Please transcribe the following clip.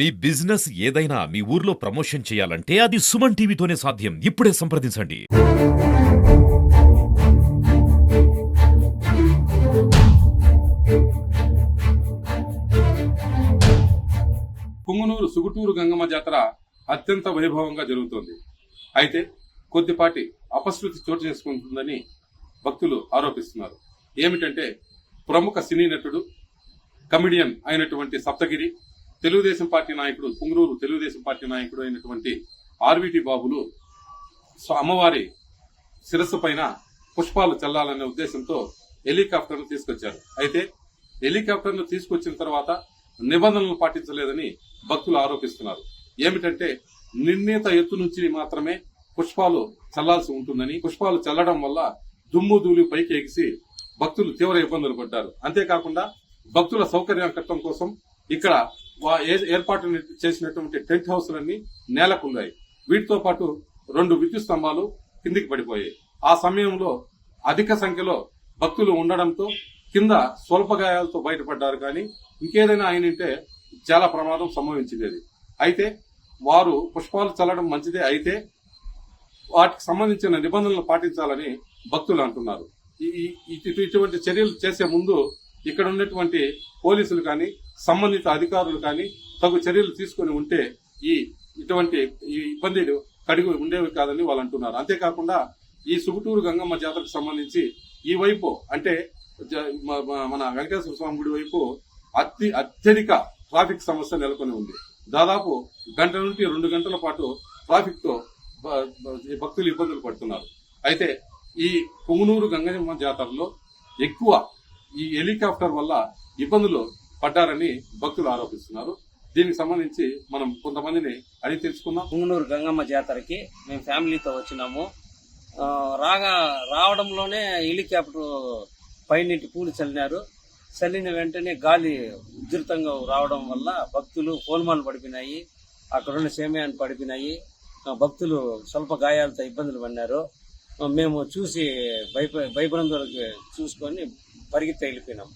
మీ business ఏదైనా మీ ఊర్లో promotion చేయాలంటే అది సుమన్ టీవీతోనే సాధ్యం. ఇప్పుడే సంప్రదించండి. పుంగనూరు సుగుటూరు గంగమ్మ జాతర అత్యంత వైభవంగా జరుగుతోంది. అయితే కొద్దిపాటి అపశృతి చోటు చేసుకుంటుందని భక్తులు ఆరోపిస్తున్నారు. ఏమిటంటే ప్రముఖ సినీ నటుడు కమిడియన్ అయినటువంటి సప్తగిరి, తెలుగుదేశం పార్టీ నాయకుడు, పుంగనూరు తెలుగుదేశం పార్టీ నాయకుడు అయినటువంటి ఆర్విటి బాబులు అమ్మవారి శిరస్సు పైన పుష్పాలు చల్లాలనే ఉద్దేశంతో హెలికాప్టర్ను తీసుకొచ్చారు. అయితే హెలికాప్టర్ను తీసుకొచ్చిన తర్వాత నిబంధనలు పాటించలేదని భక్తులు ఆరోపిస్తున్నారు. ఏమిటంటే నిర్ణీత ఎత్తు నుంచి మాత్రమే పుష్పాలు చల్లాల్సి ఉంటుందని, పుష్పాలు చల్లడం వల్ల దుమ్ము ధూళి పైకి ఎగిసి భక్తులు తీవ్ర ఇబ్బందులు పడ్డారు. అంతేకాకుండా భక్తుల సౌకర్యం కోసం ఇక్కడ ఏర్పాటు చేసినటువంటి టెంట్ హౌస్లన్నీ నేలకున్నాయి. వీటితో పాటు 2 విద్యుత్ స్తంభాలు కిందికి పడిపోయాయి. ఆ సమయంలో అధిక సంఖ్యలో భక్తులు ఉండడంతో కింద స్వల్ప గాయాలతో బయటపడ్డారు. కానీ ఇంకేదైనా అయినంటే చాలా ప్రమాదం సంభవించేది. అయితే వారు పుష్పాలు చల్లడం మంచిదే, అయితే వాటికి సంబంధించిన నిబంధనలు పాటించాలని భక్తులు అంటున్నారు. ఇటువంటి చర్యలు చేసే ముందు ఇక్కడ ఉన్నటువంటి పోలీసులు కానీ సంబంధిత అధికారులు కానీ తగు చర్యలు తీసుకుని ఉంటే ఇటువంటి ఇబ్బందులు కడిగి ఉండేవి కాదని వాళ్ళు అంటున్నారు. అంతేకాకుండా ఈ సుగుటూరు గంగమ్మ జాతరకు సంబంధించి ఈ వైపు అంటే మన వెంకటేశ్వర స్వామి గుడి వైపు అత్యధిక ట్రాఫిక్ సమస్య నెలకొని ఉంది. దాదాపు 1 గంట నుండి 2 గంటల పాటు ట్రాఫిక్ తో భక్తులు ఇబ్బందులు పడుతున్నారు. అయితే ఈ పుంగనూరు గంగమ్మ జాతరలో ఎక్కువ ఈ హెలికాప్టర్ వల్ల ఇబ్బందులు పడ్డారని భక్తులు ఆరోపిస్తున్నారు. దీనికి సంబంధించి మనం కొంతమందిని అడిగి తెలుసుకున్నాం. పుంగనూరు గంగమ్మ జాతరకి మేము ఫ్యామిలీతో వచ్చినాము. రావడంలోనే హెలికాప్టర్ పైనింటి పూలు చల్లినారు. చల్లిన వెంటనే గాలి ఉధృతంగా రావడం వల్ల భక్తులు ఫోన్మాలు పడిపోయినాయి, అక్కడున్న సేమయాన్ని పడిపోయినాయి. భక్తులు స్వల్ప గాయాలతో ఇబ్బందులు పడినారు. మేము చూసి భయపడంతో చూసుకొని పరిగెత్తి వెళ్ళిపోయినాం.